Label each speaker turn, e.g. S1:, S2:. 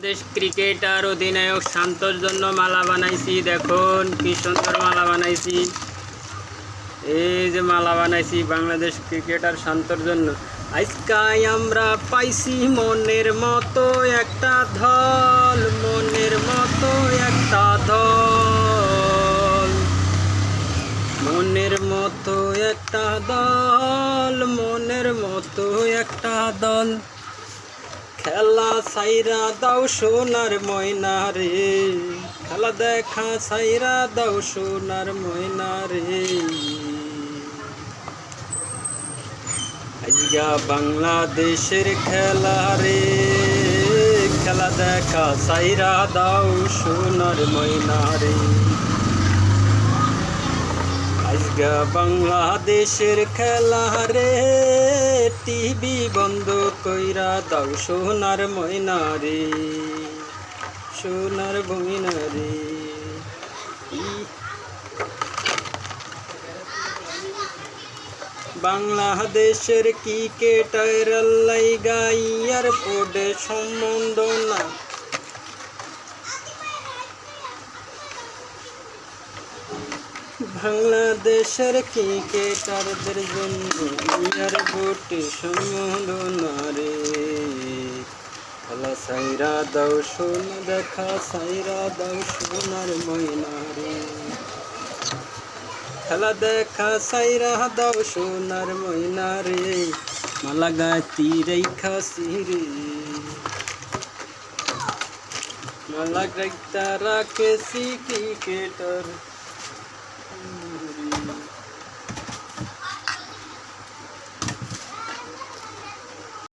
S1: Bangladesh cricketer অধিনায়ক শান্তর জন্য মালা বানাইছি। দেখুন কি সুন্দর মালা বানাইছি। এই যে মালা বানাইছি বাংলাদেশ ক্রিকেটার শান্তর জন্য। আজকাই আমরা পাইছি মনের মতো একটা দল, মনের মতো একটা দল, মনের মতো একটা দল, মনের মতো একটা দল। খেলা সাইরা দাও সোনার ময়না রে, খেলা দেখা সাইরা দাও সোনার ময়না রে। আজগা বাংলাদেশের খেলা রে, খেলা দেখা সাইরা দাও সোনার ময়না রে। আজগা বাংলাদেশের খেলা রে, টিভি বন্ধ কইরা দাও সোনার ময়না রে, সোনার ময়না রে। বাংলাদেশের ক্রিকেটার লাইগা এয়ারপোর্টে সম্বন্ধ না, বাংলাদেশের ক্রিকেটারদের জন্য এয়ারপোর্টে সম্বন্ধ না রে। খেলা সাইরা দাও সোনা দেখা সাইরা দাও সোনার ময়না রে, খেলা দেখা সাইরা দাও সোনার ময়না রে। মালা গাতি রেখা সিরে, মালা গাইতা রাখেছি ক্রিকেটার।